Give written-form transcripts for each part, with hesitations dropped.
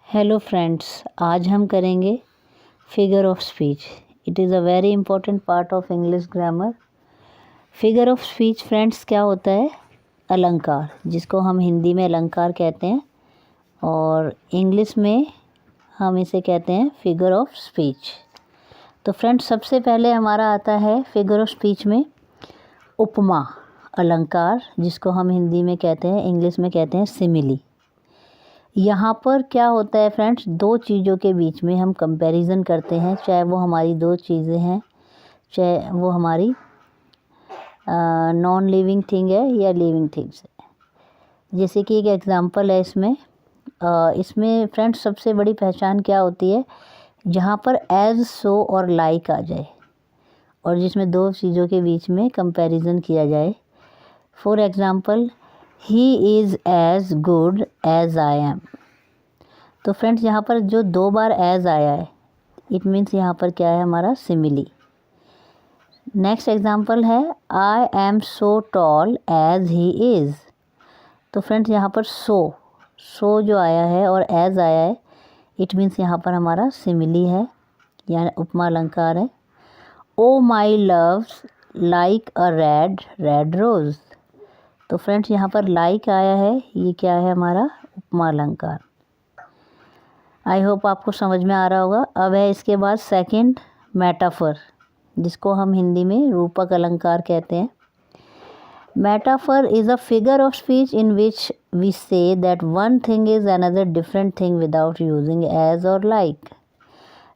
Hello friends, आज हम करेंगे figure of speech. It is a very important part of English grammar. Figure of speech friends क्या होता है? अलंकार, जिसको हम हिंदी में अलंकार कहते हैं और इंग्लिश में हम इसे कहते हैं फिगर ऑफ स्पीच। तो फ्रेंड्स, सबसे पहले हमारा आता है फिगर ऑफ स्पीच में उपमा अलंकार, जिसको हम हिंदी में कहते हैं, इंग्लिश में कहते हैं सिमिली। यहाँ पर क्या होता है फ्रेंड्स, दो चीज़ों के बीच में हम कंपैरिजन करते हैं, चाहे वो हमारी दो चीज़ें हैं, चाहे वो हमारी नॉन लिविंग थिंग है या लिविंग थिंग्स है। जैसे कि एक एग्जांपल है इसमें फ्रेंड्स सबसे बड़ी पहचान क्या होती है, जहाँ पर एज, सो और लाइक आ जाए और जिसमें दो चीज़ों के बीच में कंपैरिजन किया जाए। For example, he is as good as I am. तो फ्रेंड्स, यहाँ पर जो दो बार एज आया है, इट मीन्स यहाँ पर क्या है, हमारा सिमिली। नेक्स्ट एग्जाम्पल है I am so tall as he is. तो फ्रेंड्स, यहाँ पर सो जो आया है और एज आया है, इट मीन्स यहाँ पर हमारा सिमिली है, यानी उपमा अलंकार है। O my love's like a red red rose. तो फ्रेंड्स, यहाँ पर लाइक आया है, ये क्या है, हमारा उपमा अलंकार। आई होप आपको समझ में आ रहा होगा। अब है इसके बाद सेकंड मेटाफर, जिसको हम हिंदी में रूपक अलंकार कहते हैं। Metaphor is a figure of speech in which we say that one thing is another different thing without using as or like.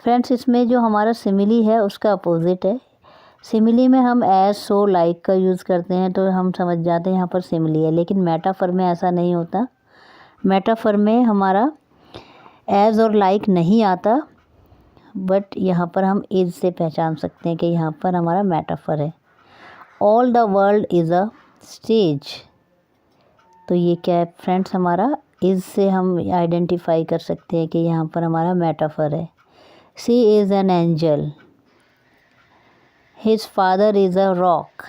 Friends, इसमें जो हमारा सिमिली है उसका अपोजिट है। सिमिली में हम एज, सो, लाइक का यूज़ करते हैं तो हम समझ जाते हैं यहाँ पर सिमिली है, लेकिन मेटाफर में ऐसा नहीं होता। मेटाफर में हमारा एज और लाइक नहीं आता, बट यहाँ पर हम इज से पहचान सकते हैं कि यहाँ पर हमारा मेटाफर है। All the world is a stage. तो ये क्या है फ्रेंड्स, हमारा इज से हम आइडेंटिफाई कर सकते हैं कि यहाँ पर हमारा मेटाफर है। She is an angel, his father is a rock.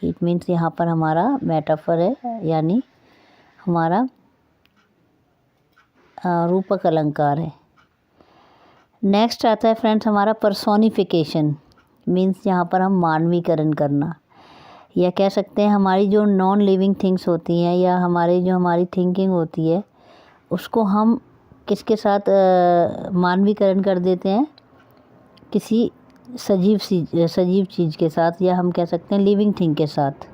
It means यहाँ पर हमारा मेटाफर है, यानी हमारा रूपक अलंकार है। नेक्स्ट आता है फ्रेंड्स हमारा पर्सोनिफिकेशन, मीन्स यहाँ पर हम मानवीकरण करना, या कह सकते हैं हमारी जो नॉन लिविंग थिंग्स होती हैं या हमारी थिंकिंग होती है, उसको हम किसके साथ मानवीकरण कर देते हैं, किसी सजीव चीज़ के साथ, या हम कह सकते हैं लिविंग थिंग के साथ।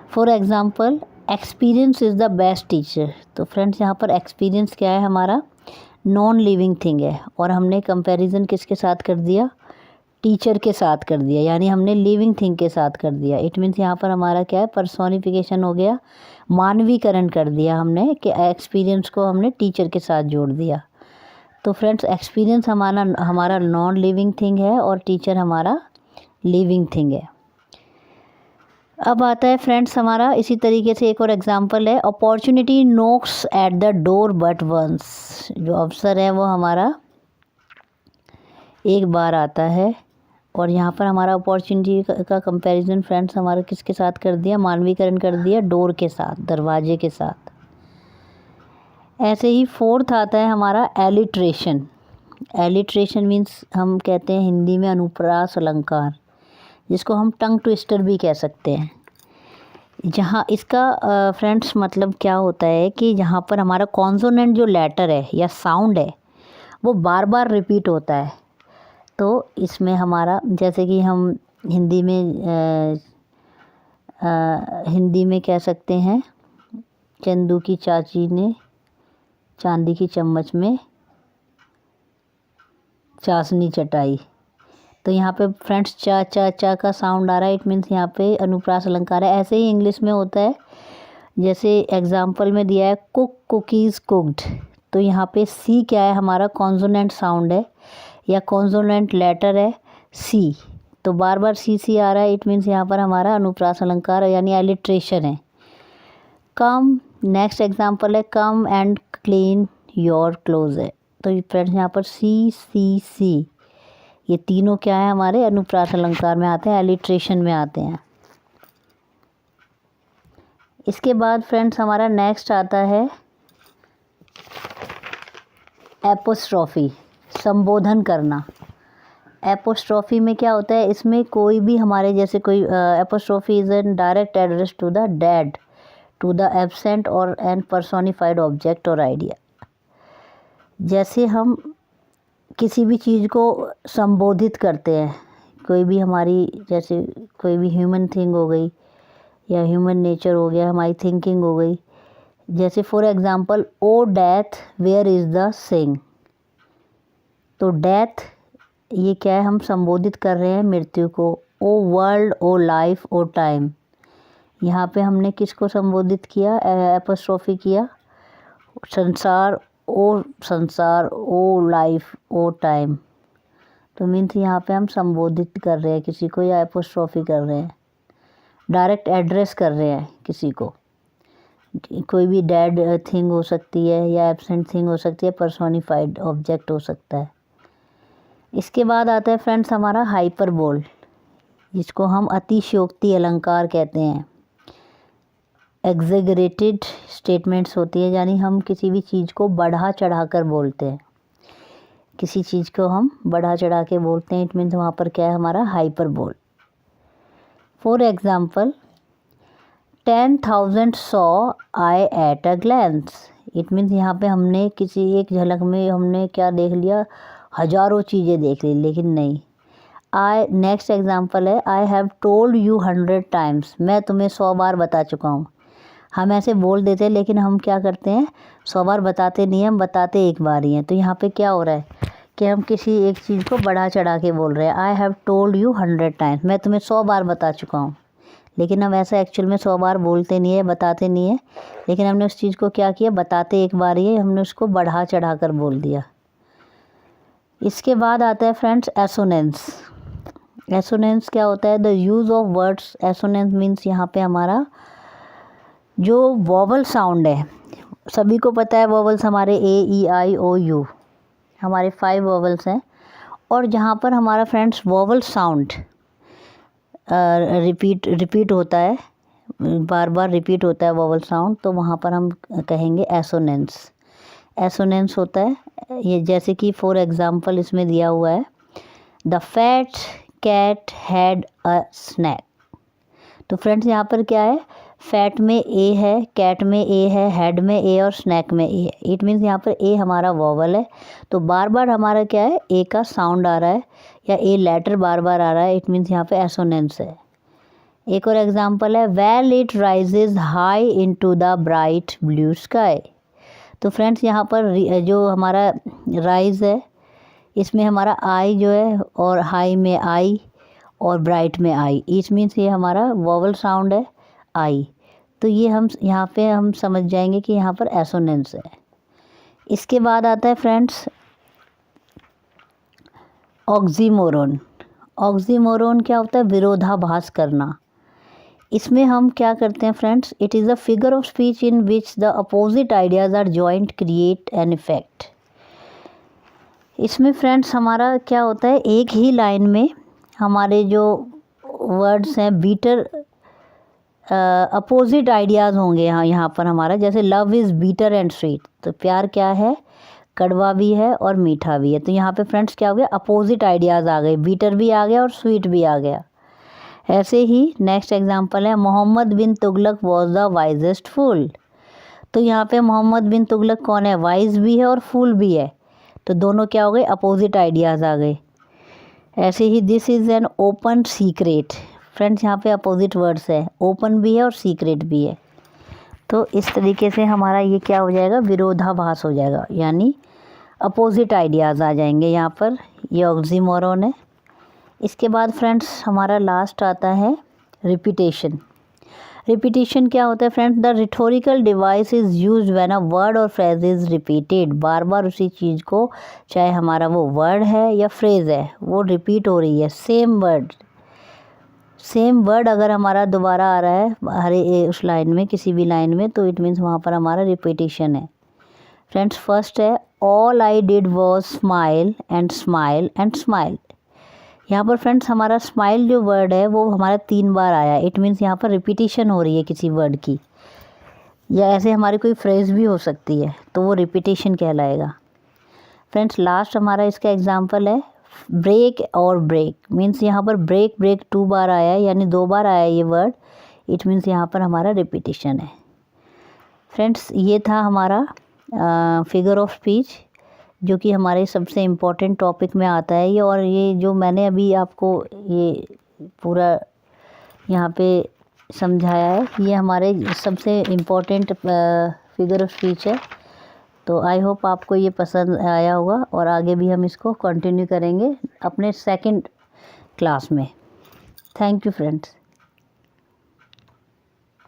For example, experience is the best teacher. तो फ्रेंड्स, यहाँ पर एक्सपीरियंस क्या है, हमारा नॉन लिविंग थिंग है और हमने कंपैरिजन किसके साथ कर दिया, टीचर के साथ कर दिया, यानी हमने लिविंग थिंग के साथ कर दिया। इट मीन्स यहाँ पर हमारा क्या है, पर्सोनिफिकेशन हो गया, मानवीकरण कर दिया हमने, कि एक्सपीरियंस को हमने टीचर के साथ जोड़ दिया। तो फ्रेंड्स, एक्सपीरियंस हमारा नॉन लिविंग थिंग है और टीचर हमारा लिविंग थिंग है। अब आता है फ्रेंड्स हमारा इसी तरीके से एक और एग्जांपल है, opportunity knocks at the door but once. जो अवसर है वो हमारा एक बार आता है और यहाँ पर हमारा अपॉर्चुनिटी का कंपैरिजन फ्रेंड्स हमारा किसके साथ कर दिया, मानवीकरण कर दिया, डोर के साथ, दरवाजे के साथ। ऐसे ही फोर्थ आता है हमारा एलिट्रेशन। एलिट्रेशन मीन्स हम कहते हैं हिंदी में अनुप्रास अलंकार, जिसको हम टंग ट्विस्टर भी कह सकते हैं। जहाँ इसका फ्रेंड्स मतलब क्या होता है कि जहाँ पर हमारा कॉन्सोनेंट जो लेटर है या साउंड है वो बार बार रिपीट होता है। तो इसमें हमारा, जैसे कि हम हिंदी में कह सकते हैं, चंदू की चाची ने चांदी की चम्मच में चाशनी चटाई। तो यहाँ पे फ्रेंड्स चा चा चा का साउंड आ रहा है, इट मीन्स यहाँ पे अनुप्रास अलंकार है। ऐसे ही इंग्लिश में होता है, जैसे एग्जाम्पल में दिया है कुक कुकीज़ कुक्ड। तो यहाँ पे सी क्या है, हमारा कॉन्सोनेंट साउंड है या कॉन्सोनेंट लेटर है सी, तो बार बार सी आ रहा है, इट मीन्स यहाँ पर हमारा अनुप्रास अलंकार है, यानी एलिट्रेशन है। कम, नेक्स्ट एग्जाम्पल है come and clean your close है। तो फ्रेंड्स यहाँ पर सी, ये तीनों क्या है, हमारे अनुप्रास अलंकार में आते हैं, एलिट्रेशन में आते हैं। इसके बाद फ्रेंड्स हमारा नेक्स्ट आता है एपोस्ट्रॉफी, संबोधन करना। एपोस्ट्रॉफी में क्या होता है, इसमें कोई भी हमारे जैसे कोई apostrophe is a direct address to the dead, to the absent or a personified object or idea. जैसे हम किसी भी चीज़ को संबोधित करते हैं, कोई भी हमारी जैसे कोई भी ह्यूमन थिंग हो गई या ह्यूमन नेचर हो गया, हमारी थिंकिंग हो गई। जैसे for example, O death where is the sting. तो डेथ ये क्या है, हम संबोधित कर रहे हैं मृत्यु को। ओ वर्ल्ड, ओ लाइफ, ओ टाइम, यहाँ पे हमने किसको संबोधित किया, एपोस्ट्रोफी किया, संसार, ओ संसार, ओ लाइफ, ओ टाइम। तो मीन्स यहाँ पे हम संबोधित कर रहे हैं किसी को या एपोस्ट्रोफी कर रहे हैं, डायरेक्ट एड्रेस कर रहे हैं किसी को। कोई भी डेड थिंग हो सकती है या एब्सेंट थिंग हो सकती है, पर्सोनिफाइड ऑब्जेक्ट हो सकता है। इसके बाद आता है फ्रेंड्स हमारा हाइपरबोल, जिसको हम अतिशयोक्ति अलंकार कहते हैं। एग्जेगरेटेड स्टेटमेंट्स होती है, यानी हम किसी भी चीज़ को बढ़ा चढ़ा कर बोलते हैं। किसी चीज़ को हम बढ़ा चढ़ा के बोलते हैं, इट मीन्स वहाँ पर क्या है हमारा hyperbole. For example, 10,000 saw I at a glance. It means यहाँ पे हमने किसी एक झलक में हमने क्या देख लिया, हज़ारों चीज़ें देख ली, लेकिन नहीं। नेक्स्ट एग्जाम्पल है, I have told you 100 times. मैं तुम्हें 100 बार बता चुका हूँ। हम ऐसे बोल देते हैं, लेकिन हम क्या करते हैं, 100 बार बताते नहीं हैं, हम बताते एक बार ही हैं। तो यहाँ पे क्या हो रहा है कि हम किसी एक चीज़ को बढ़ा चढ़ा के बोल रहे हैं। I have told you 100 times, मैं तुम्हें 100 बार बता चुका हूँ, लेकिन हम ऐसा एक्चुअल में 100 बार बोलते नहीं है, बताते नहीं है, लेकिन हमने उस चीज़ को क्या किया, बताते एक बार ही है, हमने उसको बढ़ा चढ़ा कर बोल दिया। इसके बाद आता है फ्रेंड्स एसोनेंस। एसोनेंस क्या होता है, the use of words. Assonance means यहाँ पे हमारा जो वॉवल साउंड है, सभी को पता है वॉवल्स हमारे ए ई आई ओ यू, हमारे 5 वॉवल्स हैं। और जहाँ पर हमारा फ्रेंड्स वॉवल साउंड रिपीट होता है, बार बार रिपीट होता है वॉवल साउंड, तो वहाँ पर हम कहेंगे एसोनेंस। एसोनेंस होता है ये, जैसे कि फॉर एग्ज़ाम्पल इसमें दिया हुआ है, the fat cat had a snack. तो फ्रेंड्स यहाँ पर क्या है, फैट में ए है, कैट में ए है, हेड में ए और स्नैक में ए है। इट मीन्स यहाँ पर ए हमारा वॉवल है, तो बार बार हमारा क्या है, ए का साउंड आ रहा है या ए लेटर बार बार आ रहा है, इट मीन्स यहाँ पे एसोनेंस है। एक और एग्जांपल है, well it rises high into the bright blue sky. तो फ्रेंड्स यहाँ पर जो हमारा राइज है, इसमें हमारा आई जो है, और हाई में आई और ब्राइट में आई, इट मीन्स ये हमारा वॉवल साउंड है आई। तो ये हम यहाँ पे हम समझ जाएंगे कि यहाँ पर एसोनेंस है। इसके बाद आता है फ्रेंड्स ऑक्सीमोरोन। ऑक्सीमोरोन क्या होता है, विरोधाभास करना। इसमें हम क्या करते हैं friends, it is a figure of speech in which the opposite ideas are joint create an effect. इसमें फ्रेंड्स हमारा क्या होता है, एक ही लाइन में हमारे जो वर्ड्स हैं बीटर अपोजिट आइडियाज़ होंगे। यहाँ पर हमारा जैसे love is bitter and sweet, तो प्यार क्या है, कड़वा भी है और मीठा भी है। तो यहाँ पे फ्रेंड्स क्या हो गया, अपोजिट आइडियाज़ आ गए, बीटर भी आ गया और स्वीट भी आ गया। ऐसे ही नेक्स्ट एग्जांपल है, मोहम्मद बिन तुगलक वॉज द वाइजेस्ट फूल। तो यहाँ पे मोहम्मद बिन तुगलक कौन है, वाइज भी है और फूल भी है, तो दोनों क्या हो गए, अपोजिट आइडियाज़ आ गए। ऐसे ही this is an open secret. Friends यहाँ पे अपोजिट वर्ड्स है, ओपन भी है और सीक्रेट भी है। तो इस तरीके से हमारा ये क्या हो जाएगा, विरोधाभास हो जाएगा, यानी अपोजिट आइडियाज़ आ जाएंगे यहाँ पर। ये ऑक्सीमोरोन है। इसके बाद फ्रेंड्स हमारा लास्ट आता है रिपीटेशन। रिपीटेशन क्या होता है friends, the rhetorical device is used when a word और फ्रेज इज़ रिपीटेड। बार बार उसी चीज़ को, चाहे हमारा वो वर्ड है या फ्रेज़ है, वो रिपीट हो रही है, सेम वर्ड अगर हमारा दोबारा आ रहा है हर उस लाइन में, किसी भी लाइन में, तो इट मीन्स वहाँ पर हमारा रिपीटेशन है। फ्रेंड्स फर्स्ट है, all I did was smile and smile and smile. यहाँ पर फ्रेंड्स हमारा स्माइल जो वर्ड है वो हमारा 3 बार आया, इट मीन्स यहाँ पर रिपीटेशन हो रही है किसी वर्ड की, या ऐसे हमारी कोई फ्रेज़ भी हो सकती है, तो वो रिपीटेशन कहलाएगा। फ्रेंड्स लास्ट हमारा इसका एग्जाम्पल है ब्रेक और ब्रेक, मीन्स यहाँ पर ब्रेक ब्रेक 2 बार आया है, यानी 2 बार आया ये वर्ड, इट मीन्स यहाँ पर हमारा रिपीटिशन है। फ्रेंड्स ये था हमारा फिगर ऑफ स्पीच, जो कि हमारे सबसे इम्पोर्टेंट टॉपिक में आता है ये। और ये जो मैंने अभी आपको ये पूरा यहाँ पे समझाया है, ये हमारे सबसे इम्पोर्टेंट फिगर ऑफ स्पीच है। तो आई होप आपको ये पसंद आया होगा, और आगे भी हम इसको कंटिन्यू करेंगे अपने सेकंड क्लास में। Thank you friends.